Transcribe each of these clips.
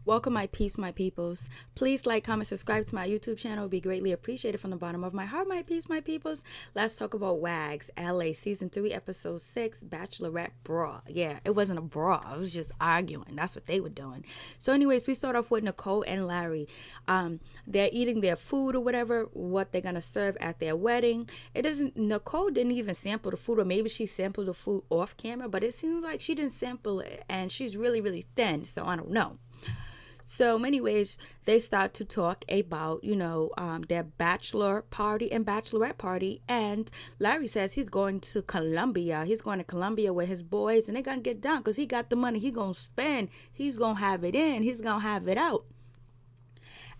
Welcome, my peace, my peoples. Please like, comment, subscribe to my YouTube channel. It would be greatly appreciated from the bottom of my heart, my peace, my peoples. Let's talk about WAGs, LA, Season 3, Episode 6, Bachelorette Bra. Yeah, it wasn't a bra. I was just arguing. That's what they were doing. So anyways, we start off with Nicole and Larry. They're eating their food or whatever, what they're going to serve at their wedding. Nicole didn't even sample the food, or maybe she sampled the food off camera, but it seems like she didn't sample it, and she's really, really thin, so I don't know. So anyways, they start to talk about, their bachelor party and bachelorette party. And Larry says he's going to Colombia. He's going to Colombia with his boys, and they're going to get done because he got the money. He's going to spend. He's going to have it in. He's going to have it out.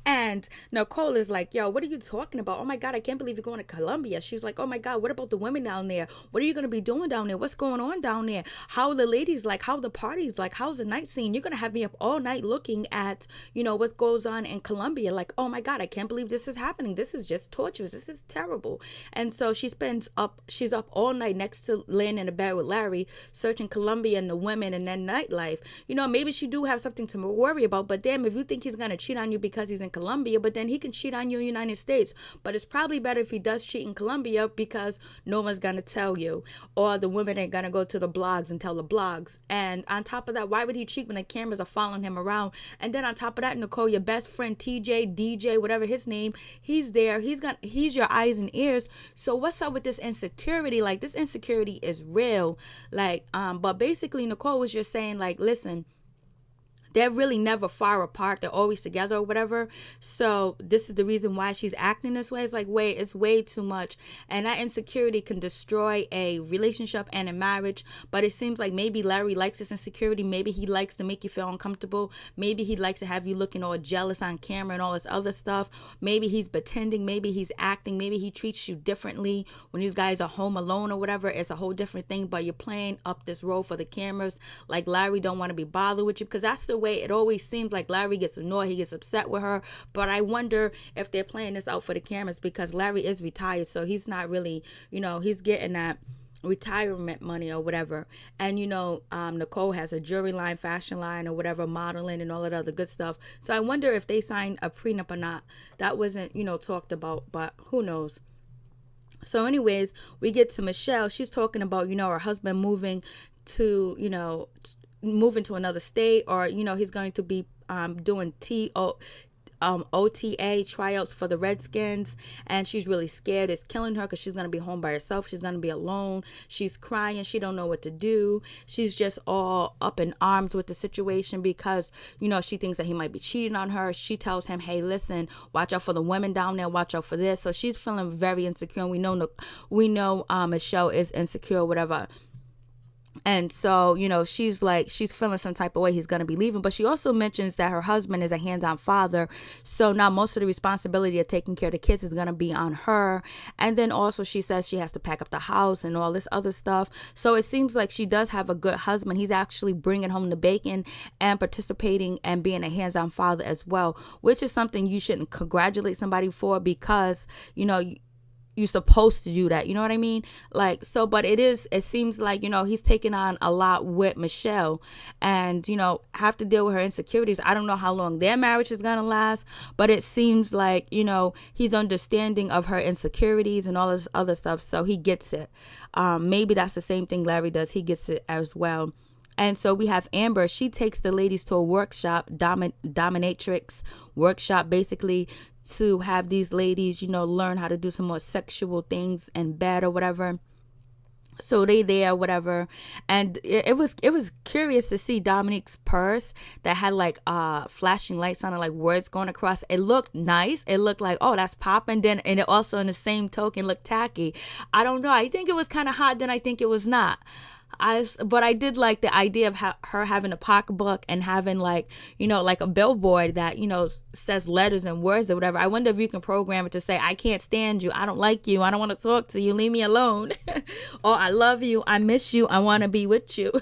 And Nicole is like, yo, what are you talking about? Oh my God, I can't believe you're going to Colombia. She's like, oh my God, what about the women down there? What are you going to be doing down there? What's going on down there? How are the ladies like? How are the parties like? How's the night scene? You're going to have me up all night looking at, what goes on in Colombia. Like, oh my God, I can't believe this is happening. This is just torturous. This is terrible. And so she's up all night next to laying in a bed with Larry, searching Colombia and the women and then nightlife. Maybe she do have something to worry about, but damn, if you think he's going to cheat on you because he's in Colombia, but then he can cheat on you in the United States. But it's probably better if he does cheat in Colombia because no one's gonna tell you, or the women ain't gonna go to the blogs and tell the blogs. And on top of that, why would he cheat when the cameras are following him around? And then on top of that, Nicole, your best friend TJ, DJ, whatever his name, he's there. He's your eyes and ears. So what's up with this insecurity? Like, this insecurity is real. But basically Nicole was just saying, like, listen, they're really never far apart. They're always together or whatever. So this is the reason why she's acting this way. It's like, wait, it's way too much. And that insecurity can destroy a relationship and a marriage. But it seems like maybe Larry likes this insecurity. Maybe he likes to make you feel uncomfortable. Maybe he likes to have you looking all jealous on camera and all this other stuff. Maybe he's pretending. Maybe he's acting. Maybe he treats you differently when you guys are home alone or whatever. It's a whole different thing. But you're playing up this role for the cameras. Like, Larry don't want to be bothered with you, because that's the way it always seems. Like, Larry gets annoyed, he gets upset with her. But I wonder if they're playing this out for the cameras, because Larry is retired, so he's not really, he's getting that retirement money or whatever. And Nicole has a jewelry line, fashion line, or whatever, modeling and all that other good stuff. So I wonder if they signed a prenup or not. That wasn't talked about, but who knows. So anyways, we get to Michelle. She's talking about her husband moving to moving to another state, or he's going to be doing OTA tryouts for the Redskins, and she's really scared. It's killing her because she's going to be home by herself. She's going to be alone. She's crying. She don't know what to do. She's just all up in arms with the situation because she thinks that he might be cheating on her. She tells him, hey, listen, watch out for the women down there, watch out for this. So she's feeling very insecure, and we know Michelle is insecure, whatever. And so, she's feeling some type of way he's going to be leaving. But she also mentions that her husband is a hands-on father. So now most of the responsibility of taking care of the kids is going to be on her. And then also she says she has to pack up the house and all this other stuff. So it seems like she does have a good husband. He's actually bringing home the bacon and participating and being a hands-on father as well, which is something you shouldn't congratulate somebody for, because, you're supposed to do that. You know what I mean? But it seems like, he's taking on a lot with Michelle, and, have to deal with her insecurities. I don't know how long their marriage is going to last, but it seems like, he's understanding of her insecurities and all this other stuff. So he gets it. Maybe that's the same thing Larry does. He gets it as well. And so we have Amber. She takes the ladies to a workshop, Dominatrix workshop, basically, to have these ladies, learn how to do some more sexual things in bed or whatever. So they there, whatever. And it was curious to see Dominique's purse that had flashing lights on it, like words going across. It looked nice. It looked like, oh, that's popping. And it also, in the same token, looked tacky. I don't know. I think it was kind of hot, then I think it was not. But I did like the idea of her having a pocketbook and having like a billboard that, says letters and words or whatever. I wonder if you can program it to say, I can't stand you. I don't like you. I don't want to talk to you. Leave me alone. Or I love you. I miss you. I want to be with you.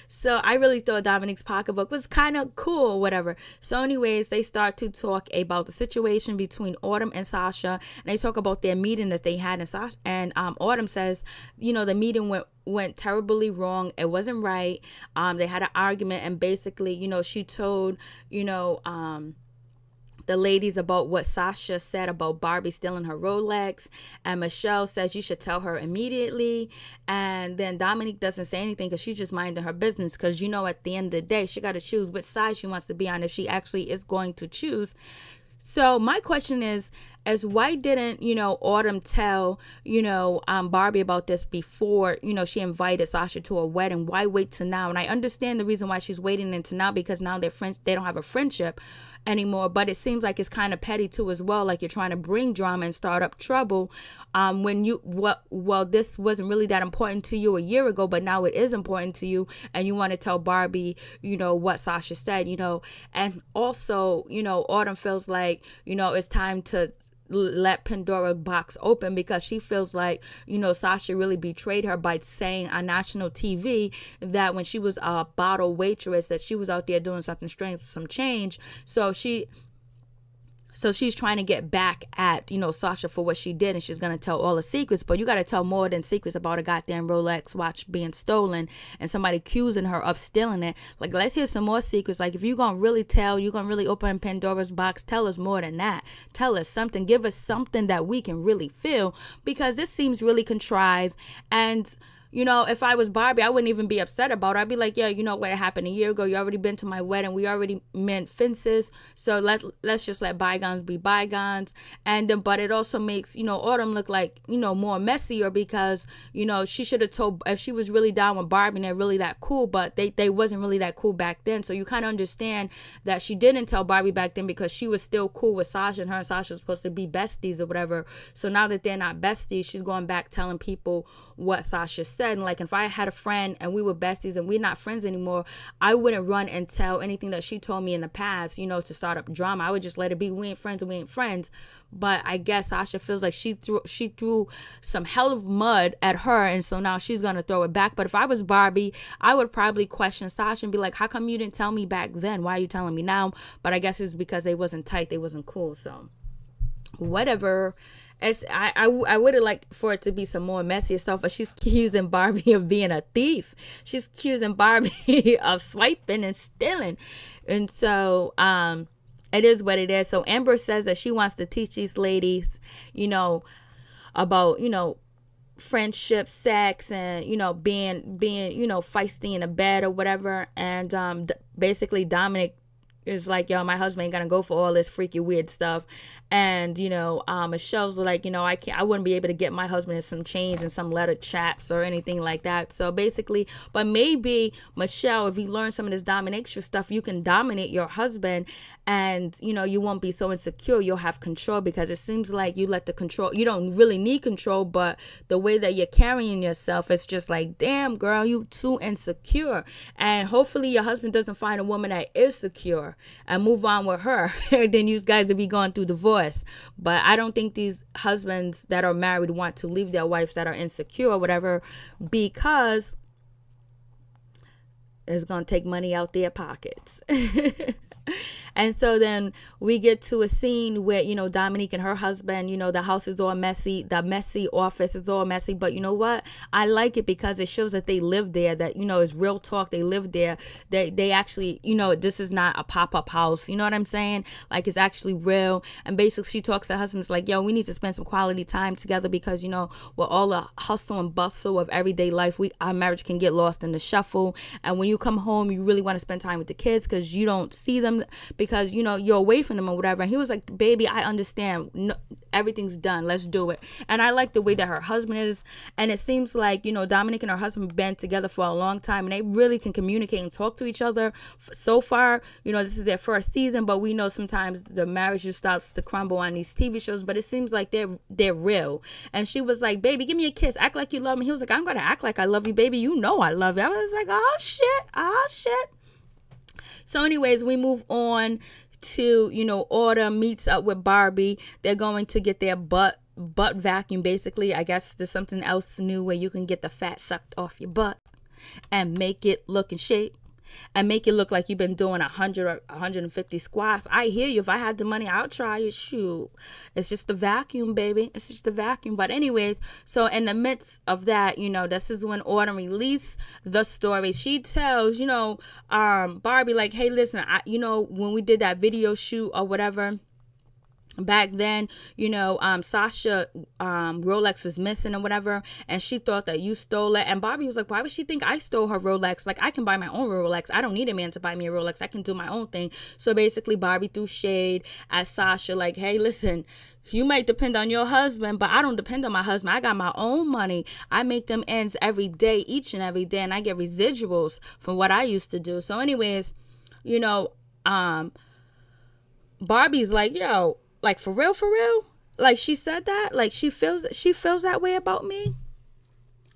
So I really thought Dominique's pocketbook was kind of cool or whatever. So anyways, they start to talk about the situation between Autumn and Sasha, and they talk about their meeting that they had. And Autumn says, the meeting went terribly wrong. It wasn't right. They had an argument, and basically, she told, the ladies about what Sasha said about Barbie stealing her Rolex, and Michelle says you should tell her immediately. And then Dominique doesn't say anything because she's just minding her business, because at the end of the day she got to choose which side she wants to be on, if she actually is going to choose. So my question is why didn't, Autumn tell, Barbie about this before, she invited Sasha to a wedding? Why wait till now? And I understand the reason why she's waiting until now, because now they're friends, they don't have a friendship anymore, but it seems like it's kind of petty too as well, like you're trying to bring drama and start up trouble when this wasn't really that important to you a year ago, but now it is important to you, and you want to tell Barbie what Sasha said, and also Autumn feels like it's time to let Pandora's box open, because she feels like Sasha really betrayed her by saying on national TV that when she was a bottle waitress that she was out there doing something strange, some change. So she's trying to get back at, Sasha for what she did, and she's going to tell all the secrets. But you got to tell more than secrets about a goddamn Rolex watch being stolen and somebody accusing her of stealing it. Like, let's hear some more secrets. Like, if you're going to really tell, you're going to really open Pandora's box, tell us more than that. Tell us something. Give us something that we can really feel, because this seems really contrived. And if I was Barbie, I wouldn't even be upset about it. I'd be like, yeah, what happened a year ago? You already been to my wedding. We already mend fences. So let's just let bygones be bygones. And but it also makes, Autumn look like, more messier, because, she should have told, if she was really down with Barbie and they're really that cool, but they wasn't really that cool back then. So you kind of understand that she didn't tell Barbie back then, because she was still cool with Sasha, and her and Sasha was supposed to be besties or whatever. So now that they're not besties, she's going back telling people what Sasha said. And like, if I had a friend and we were besties and we're not friends anymore, I wouldn't run and tell anything that she told me in the past, to start up drama. I would just let it be. We ain't friends and we ain't friends. But I guess Sasha feels like she threw some hell of mud at her, and so now she's gonna throw it back. But if I was Barbie, I would probably question Sasha and be like, how come you didn't tell me back then? Why are you telling me now? But I guess it's because they wasn't tight, they wasn't cool. So whatever. I would have liked for it to be some more messy stuff, but she's accusing Barbie of being a thief. She's accusing Barbie of swiping and stealing. And so it is what it is. So Amber says that she wants to teach these ladies, about, friendship, sex, and, being feisty in a bed or whatever. And basically Dominic is like, yo, my husband ain't gonna go for all this freaky weird stuff. And Michelle's like, I wouldn't be able to get my husband in some change and some leather chaps or anything like that. So basically, but maybe Michelle, if you learn some of this dominatrix stuff, you can dominate your husband, and you won't be so insecure. You'll have control, because it seems like you let the control, you don't really need control, but the way that you're carrying yourself, it's just like, damn girl, you too insecure. And hopefully your husband doesn't find a woman that is secure and move on with her. Then you guys will be going through divorce. But I don't think these husbands that are married want to leave their wives that are insecure or whatever, because it's going to take money out their pockets. And so then we get to a scene where, Dominique and her husband, the house is all messy. The messy office is all messy. But you know what? I like it because it shows that they live there, that, it's real talk. They live there. They actually, this is not a pop-up house. You know what I'm saying? Like, it's actually real. And basically she talks to her husband, like, yo, we need to spend some quality time together, because, with all the hustle and bustle of everyday life, our marriage can get lost in the shuffle. And when you come home, you really want to spend time with the kids, because you don't see them, because you're away from them or whatever. And he was like, baby, I understand, no, everything's done, let's do it. And I like the way that her husband is, and it seems like Dominic and her husband been together for a long time, and they really can communicate and talk to each other. So far, this is their first season, but we know sometimes the marriage just starts to crumble on these TV shows. But it seems like they're real. And she was like, baby, give me a kiss, act like you love me. He was like, I'm gonna act like I love you, baby, I love you. I was like, oh shit. So anyways, we move on to, Autumn meets up with Barbie. They're going to get their butt vacuum, basically. I guess there's something else new where you can get the fat sucked off your butt. and make it look in shape and make it look like you've been doing 100 or 150 squats. I hear you. If I had the money, I'll try it. Shoot. It's just the vacuum, baby. It's just the vacuum. But anyways, so in the midst of that, this is when Autumn released the story. She tells, Barbie, like, hey, listen, when we did that video shoot or whatever, back then, Sasha Rolex was missing or whatever, and she thought that you stole it. And Barbie was like, why would she think I stole her Rolex? Like, I can buy my own Rolex. I don't need a man to buy me a Rolex. I can do my own thing. So basically, Barbie threw shade at Sasha, like, hey, listen, you might depend on your husband, but I don't depend on my husband. I got my own money. I make them ends every day, each and every day, and I get residuals from what I used to do. So anyways, Barbie's like, yo, like, for real? Like, she said that? Like, she feels that way about me?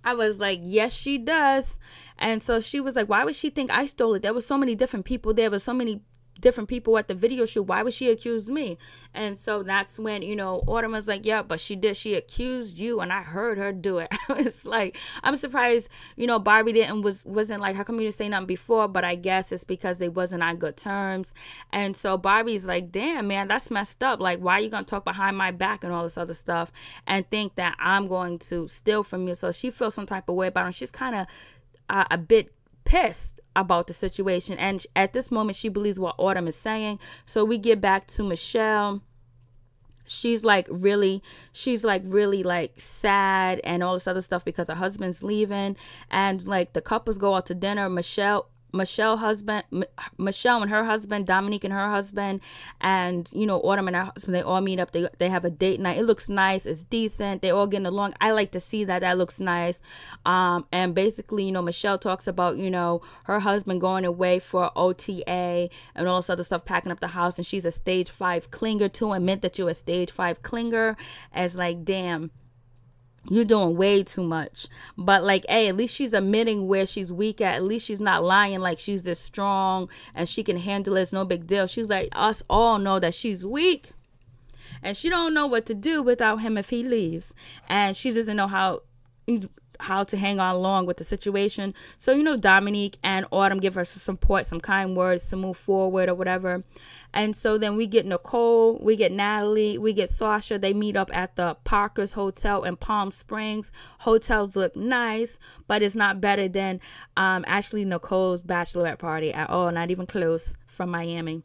I was like, yes, she does. And so she was like, why would she think I stole it? There were so many different people. There were so many different people at the video shoot. Why would she accuse me? And so that's when, Autumn was like, yeah, but she did. She accused you, and I heard her do it. It's like, I'm surprised, Barbie wasn't like, how come you didn't say nothing before? But I guess it's because they wasn't on good terms. And so Barbie's like, damn, man, that's messed up. Like, why are you going to talk behind my back and all this other stuff and think that I'm going to steal from you? So she feels some type of way about it. She's kind of a bit pissed about the situation, and at this moment she believes what Autumn is saying. So we get back to Michelle. She's like really like sad and all this other stuff because her husband's leaving, and like the couples go out to dinner. Michelle and her husband, Dominique and her husband, and Autumn and her husband, they all meet up. They have a date night. It looks nice. It's decent. They all getting along. I like to see that. That looks nice. And basically, Michelle talks about her husband going away for OTA and all this other stuff, packing up the house, and she's a stage 5 clinger. To admit that you're a stage 5 clinger, as like, damn, you're doing way too much. But like, hey, at least she's admitting where she's weak at least she's not lying like she's this strong and she can handle it. It's no big deal. She's like, us all know that she's weak and she don't know what to do without him if he leaves, and she doesn't know how to hang on along with the situation. So Dominique and Autumn give her some support, some kind words to move forward or whatever. And so then we get Nicole, we get Natalie, we get Sasha. They meet up at the Parker's Hotel in Palm Springs. Hotels look nice, but it's not better than actually Nicole's bachelorette party at all. Not even close, from Miami.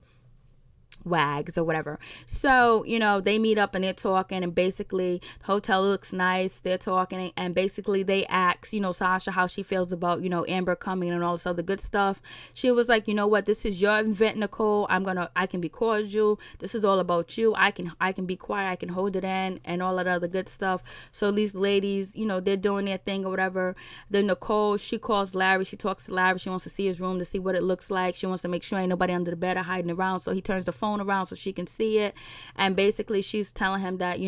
Wags or whatever. So they meet up and they're talking, and basically the hotel looks nice. They're talking, and basically they ask Sasha how she feels about Amber coming and all this other good stuff. She was like, what, this is your event, Nicole. I can be cordial. This is all about you. I can be quiet. I can hold it in and all that other good stuff. So these ladies, they're doing their thing or whatever. Then Nicole, she calls Larry. She talks to Larry. She wants to see his room to see what it looks like. She wants to make sure ain't nobody under the bed or hiding around. So he turns the phone around so she can see it, and basically she's telling him that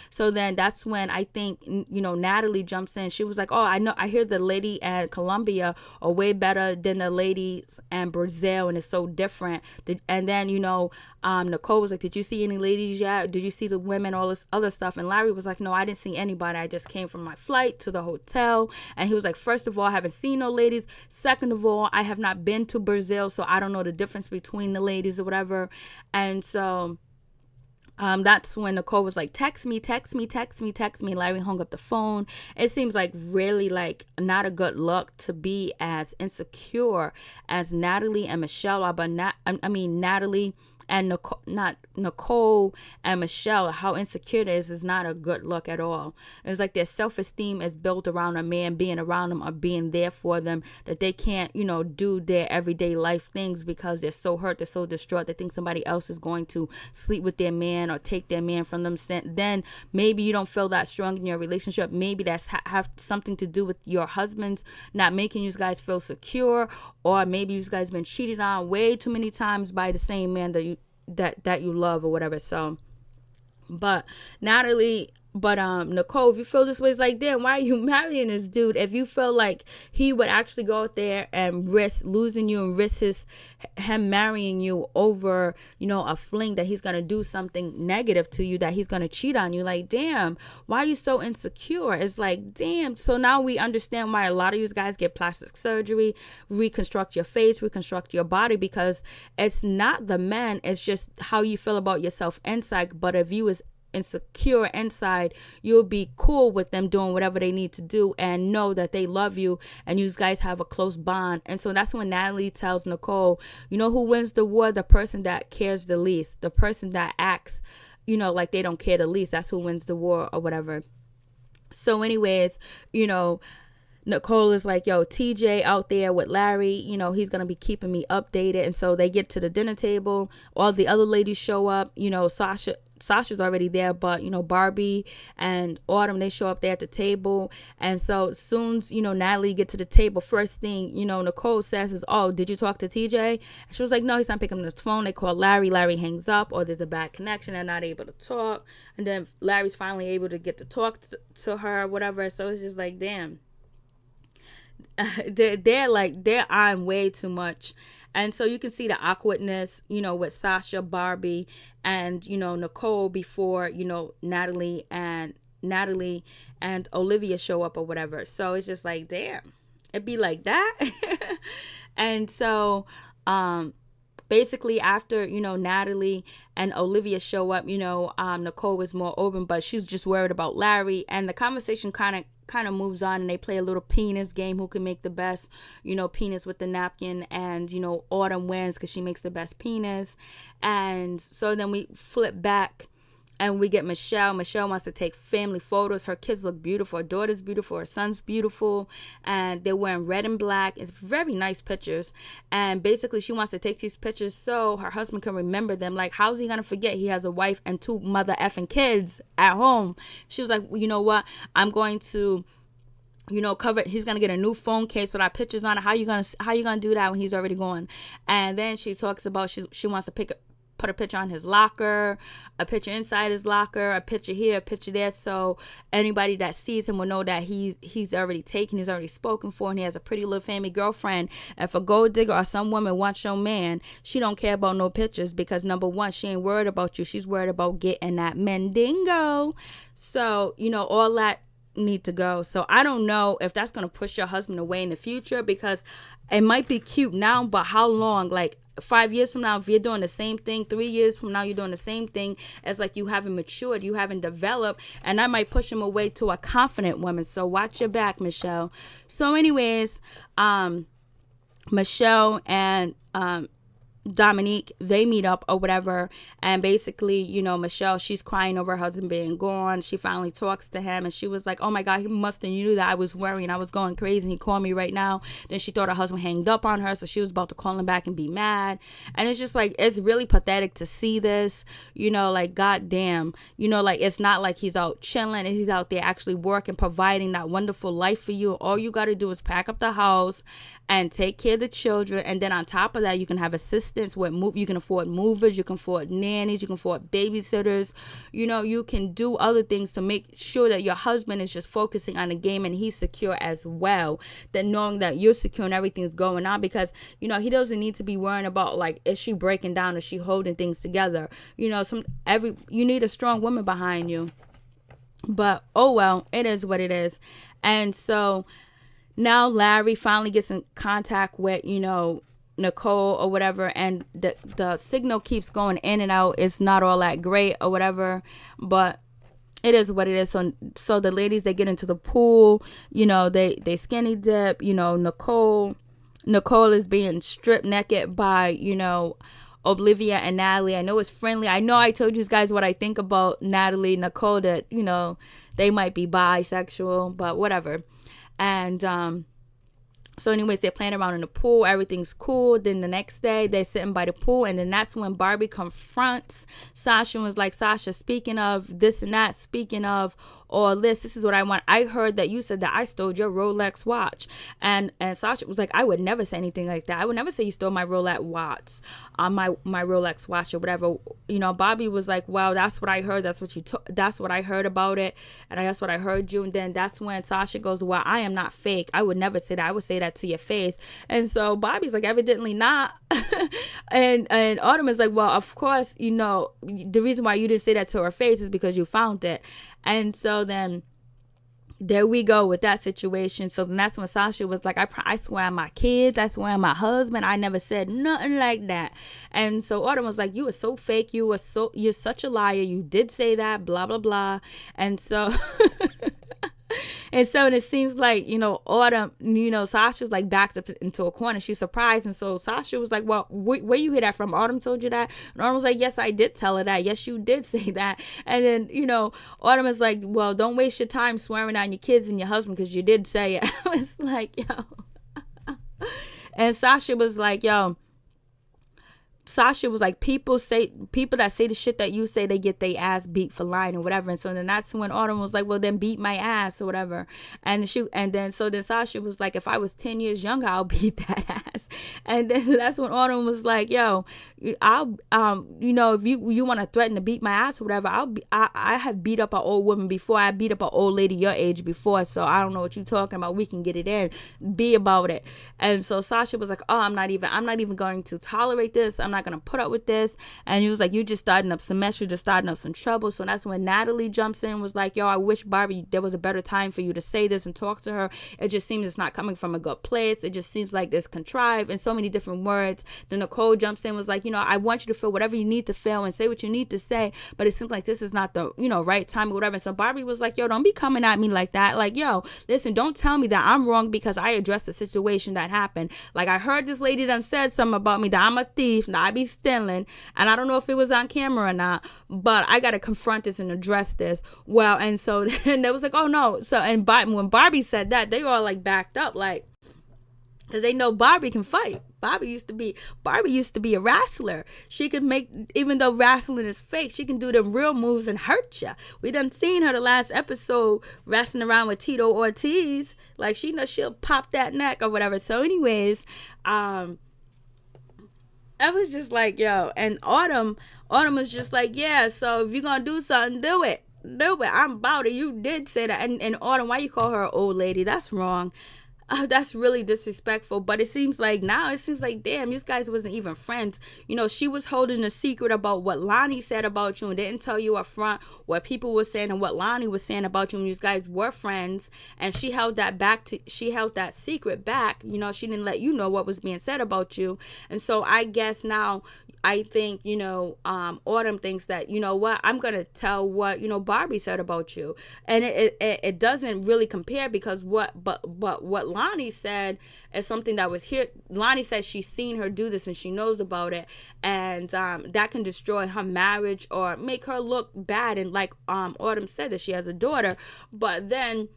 so then that's when I think Natalie jumps in. She was like, oh, I hear the lady at Colombia are way better than the ladies in Brazil, and it's so different. And then Nicole was like, did you see any ladies yet? Did you see the women, all this other stuff? And Larry was like, no, I didn't see anybody. I just came from my flight to the hotel. And he was like, first of all, I haven't seen no ladies. Second of all, I have not been to Brazil, so I don't know the difference between the ladies or whatever. And so that's when Nicole was like, text me. Larry hung up the phone. It seems like really like not a good look to be as insecure as Natalie and Michelle are, but Natalie and Nicole and Michelle, how insecure it is not a good look at all. It's like their self-esteem is built around a man being around them or being there for them, that they can't, do their everyday life things because they're so hurt, they're so distraught, they think somebody else is going to sleep with their man or take their man from them. Then maybe you don't feel that strong in your relationship. Maybe that's have something to do with your husband's not making you guys feel secure, or maybe you guys been cheated on way too many times by the same man that you love or whatever. So but Natalie But Nicole, if you feel this way, it's like, damn, why are you marrying this dude? If you feel like he would actually go out there and risk losing you and risk him marrying you over, a fling, that he's gonna do something negative to you, that he's gonna cheat on you, like, damn, why are you so insecure? It's like, damn. So now we understand why a lot of you guys get plastic surgery, reconstruct your face, reconstruct your body, because it's not the men, it's just how you feel about yourself inside. But if you is insecure inside, you'll be cool with them doing whatever they need to do and know that they love you and you guys have a close bond. And so that's when Natalie tells Nicole, who wins the war? The person that cares the least, the person that acts like they don't care the least. That's who wins the war, or whatever. So anyways, Nicole is like, yo, TJ out there with Larry, he's going to be keeping me updated. And so they get to the dinner table. All the other ladies show up. Sasha's already there, but, Barbie and Autumn, they show up there at the table. And so as soon as, Natalie get to the table, first thing, Nicole says is, oh, did you talk to TJ? And she was like, no, he's not picking up the phone. They call Larry. Larry hangs up, or there's a bad connection. They're not able to talk. And then Larry's finally able to get to talk to her, whatever. So it's just like, damn. They're on way too much. And so you can see the awkwardness, with Sasha, Barbie, and, Nicole before, Natalie and Olivia show up or whatever. So it's just like, damn, it'd be like that. And so, basically after, Natalie and Olivia show up, Nicole was more open, but she's just worried about Larry. And the conversation kind of moves on, and they play a little penis game, who can make the best, penis with the napkin. And, Autumn wins because she makes the best penis. And so then we flip back and we get Michelle. Michelle wants to take family photos. Her kids look beautiful. Her daughter's beautiful. Her son's beautiful. And they're wearing red and black. It's very nice pictures. And basically she wants to take these pictures so her husband can remember them. Like, how's he going to forget he has a wife and 2 mother effing kids at home? She was like, well, you know what? I'm going to cover it. He's gonna get a new phone case with our pictures on it. How you gonna do that when he's already gone? And then she talks about she wants to put a picture on his locker, a picture inside his locker, a picture here, a picture there, so anybody that sees him will know that he's already taken, he's already spoken for, and he has a pretty little family girlfriend. If a gold digger or some woman wants your man, she don't care about no pictures, because number one, she ain't worried about you. She's worried about getting that mendingo. So all that need to go. So I don't know if that's going to push your husband away in the future, because it might be cute now, but how long? Like 5 years from now, if you're doing the same thing, 3 years from now you're doing the same thing, it's like you haven't matured, you haven't developed, and that might push him away to a confident woman. So watch your back, Michelle. So anyways, Michelle and Dominique, they meet up or whatever, and basically, Michelle, she's crying over her husband being gone. She finally talks to him, and she was like, oh my God, he must have knew that I was worrying, I was going crazy, and he called me right now. Then she thought her husband hanged up on her, so she was about to call him back and be mad. And it's just like, it's really pathetic to see this, like, goddamn, like, it's not like he's out chilling, and he's out there actually working, providing that wonderful life for you. All you got to do is pack up the house and take care of the children, and then on top of that, you can have assistants with you can afford movers, you can afford nannies, you can afford babysitters, you can do other things to make sure that your husband is just focusing on the game and he's secure as well, that knowing that you're secure and everything's going on, because he doesn't need to be worrying about, like, is she breaking down, is she holding things together, you need a strong woman behind you. But oh well, it is what it is. And so now Larry finally gets in contact with, Nicole or whatever, and the signal keeps going in and out. It's not all that great or whatever, but it is what it is. So the ladies, they get into the pool, they skinny dip, Nicole is being stripped naked by, Olivia and Natalie. I know it's friendly. I know I told you guys what I think about Natalie, Nicole, that, they might be bisexual, but whatever. And so anyways, they're playing around in the pool, everything's cool. Then the next day they're sitting by the pool, and then that's when Barbie confronts Sasha and was like, Sasha, speaking of this and that, speaking of all this is what I want. I heard that you said that I stole your Rolex watch. And Sasha was like, I would never say anything like that. I would never say you stole my Rolex watch, my Rolex watch or whatever. You know, Barbie was like, well, that's what I heard. That's what I heard about it. And that's what I heard you. And then that's when Sasha goes, well, I am not fake. I would never say that. I would say that to your face. And so Barbie's like, evidently not. and Autumn is like, well, of course, you know, the reason why you didn't say that to her face is because you found it. And so then there we go with that situation. So then that's when Sasha was like, I swear on my kids, I swear on my husband, I never said nothing like that. And so Autumn was like, you were so fake, you're such a liar, you did say that, blah blah blah. And so and so it seems like, you know, Autumn, you know, Sasha was like backed up into a corner. She's surprised. And so Sasha was like, well, where you hear that from? Autumn told you that? And Autumn was like, yes, I did tell her that. Yes, you did say that. And then, you know, Autumn is like, well, don't waste your time swearing on your kids and your husband because you did say it. I was like, yo. And Sasha was like, yo. Sasha was like, people that say the shit that you say, they get their ass beat for lying or whatever. And so then that's when Autumn was like, well, then beat my ass or whatever. And then Sasha was like, if I was 10 years younger, I'll beat that ass. And then so that's when Autumn was like, yo, I'll you know, if you want to threaten to beat my ass or whatever, I have beat up an old woman before. I beat up an old lady your age before. So I don't know what you're talking about. We can get it in. Be about it. And so Sasha was like, oh, I'm not even going to tolerate this. I'm not gonna put up with this. And he was like, you just starting up some mess, you're just starting up some trouble. So that's when Natalie jumps in and was like, yo, I wish Barbie there was a better time for you to say this and talk to her. It just seems it's not coming from a good place. It just seems like it's contrived in so many different words. Then Nicole jumps in and was like, you know, I want you to feel whatever you need to feel and say what you need to say, but it seems like this is not the, you know, right time or whatever. And so Barbie was like, yo, don't be coming at me like that. Like, yo, listen, don't tell me that I'm wrong because I addressed the situation that happened. Like, I heard this lady done said something about me, that I'm a thief, that I be stealing, and I don't know if it was on camera or not, but I gotta confront this and address this. Well, and so then they was like, oh no. So and when Barbie said that, they all like backed up, like, because they know Barbie can fight. Barbie used to be a wrestler. She could make, even though wrestling is fake, she can do them real moves and hurt you. We done seen her the last episode wrestling around with Tito Ortiz. Like, she knows she'll pop that neck or whatever. So anyways, I was just like, yo. And Autumn was just like, yeah, so if you're gonna do something, do it. I'm about it. You did say that. And Autumn, why you call her an old lady? That's wrong. That's really disrespectful. But it seems like damn, you guys wasn't even friends. You know, she was holding a secret about what Lonnie said about you and didn't tell you up front what people were saying and what Lonnie was saying about you when you guys were friends. And she held that secret back. You know, she didn't let you know what was being said about you. And so I guess now, I think, you know, Autumn thinks that, you know what, I'm going to tell what, you know, Barbie said about you. And it doesn't really compare because what Lonnie said is something that was here. Lonnie said she's seen her do this and she knows about it. And that can destroy her marriage or make her look bad. And like Autumn said, that she has a daughter. But then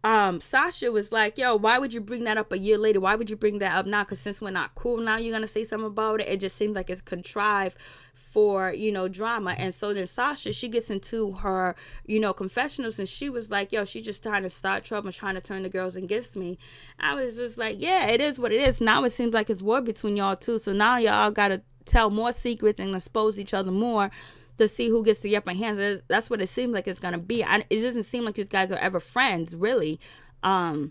Sasha was like, yo, why would you bring that up a year later? Why would you bring that up now? Because since we're not cool now, you're going to say something about it. It just seems like it's contrived for, you know, drama. And so then Sasha, she gets into her, you know, confessionals, and she was like, yo, she just trying to start trouble and trying to turn the girls against me. I was just like, yeah, it is what it is. Now it seems like it's war between y'all two. So now y'all got to tell more secrets and expose each other more to see who gets the upper hand. That's what it seems like it's gonna be. It doesn't seem like you guys are ever friends, really. But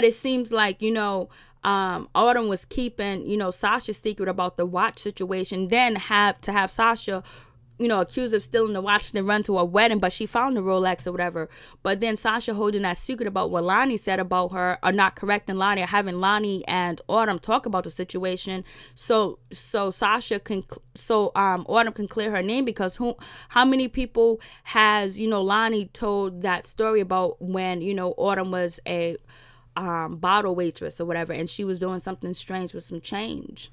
it seems like, you know, Autumn was keeping, you know, Sasha's secret about the watch situation. Then have Sasha, you know, accused of stealing the watch and run to a wedding, but she found the Rolex or whatever. But then Sasha holding that secret about what Lonnie said about her, or not correcting Lonnie, or having Lonnie and Autumn talk about the situation. So Autumn can clear her name, because how many people has, you know, Lonnie told that story about when, you know, Autumn was a bottle waitress or whatever, and she was doing something strange with some change.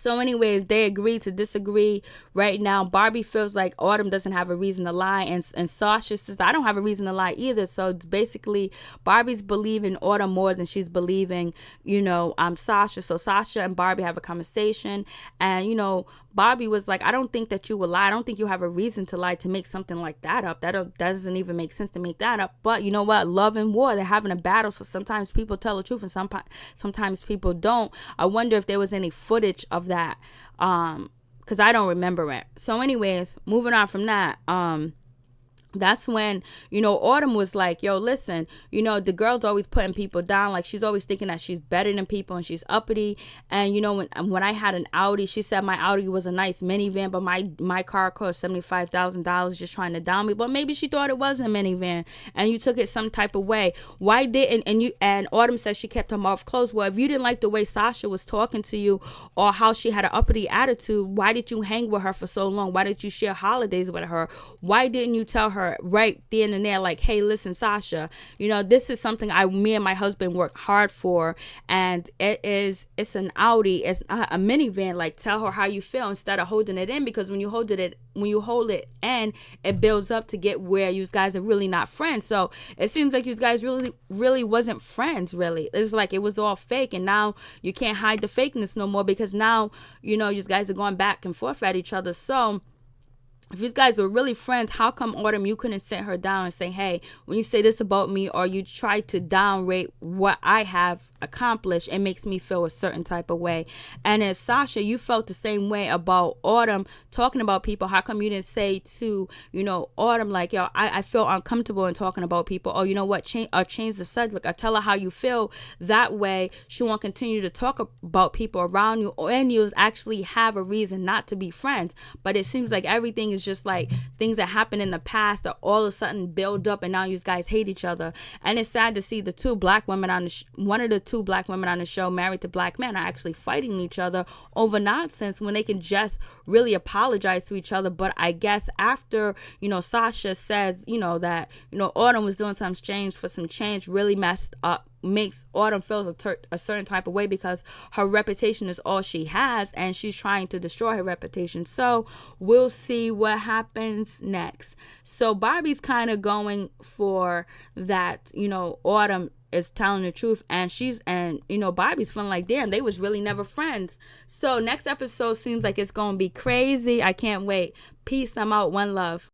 So anyways, they agree to disagree right now. Barbie feels like Autumn doesn't have a reason to lie, and Sasha says, I don't have a reason to lie either. So it's basically Barbie's believing Autumn more than she's believing, Sasha. So Sasha and Barbie have a conversation, and, Barbie was like, I don't think that you will lie. I don't think you have a reason to lie, to make something like that up. That doesn't even make sense to make that up. But you know what? Love and war, they're having a battle. So sometimes people tell the truth and sometimes people don't. I wonder if there was any footage of that, because I don't remember it. So anyways, moving on from that, that's when, Autumn was like, yo, listen, the girl's always putting people down. Like, she's always thinking that she's better than people and she's uppity. And, when I had an Audi, she said my Audi was a nice minivan, but my car cost $75,000, just trying to down me. But maybe she thought it was a minivan and you took it some type of way. Why didn't, and Autumn says she kept her mouth closed. Well, if you didn't like the way Sasha was talking to you or how she had an uppity attitude, why did you hang with her for so long? Why did you share holidays with her? Why didn't you tell her right then and there, like, hey, listen, Sasha, this is something me and my husband work hard for, and it's an Audi, it's not a minivan. Like, tell her how you feel instead of holding it in, because when you hold it in, it builds up to get where you guys are really not friends. So it seems like you guys really wasn't friends. Really, it was like it was all fake, and now you can't hide the fakeness no more, because now you guys are going back and forth at each other. So if you guys were really friends, how come, Autumn, you couldn't sit her down and say, hey, when you say this about me, or you try to downrate what I have accomplished, it makes me feel a certain type of way? And if, Sasha, you felt the same way about Autumn talking about people, how come you didn't say to, Autumn, like, yo, I feel uncomfortable in talking about people, or you know what, change the subject, or tell her how you feel? That way she won't continue to talk about people around you, and you actually have a reason not to be friends. But it seems like everything is just like things that happened in the past that all of a sudden build up, and now you guys hate each other. And it's sad to see the two black women on the one of the two black women on the show, married to black men, are actually fighting each other over nonsense when they can just really apologize to each other. But I guess after Sasha says that Autumn was doing some change really messed up, makes Autumn feel a certain type of way, because her reputation is all she has, and she's trying to destroy her reputation. So we'll see what happens next. So Barbie's kind of going for that, Autumn is telling the truth, and Barbie's feeling like, damn, they was really never friends. So next episode seems like it's gonna be crazy. I can't wait. Peace. I'm out. One love.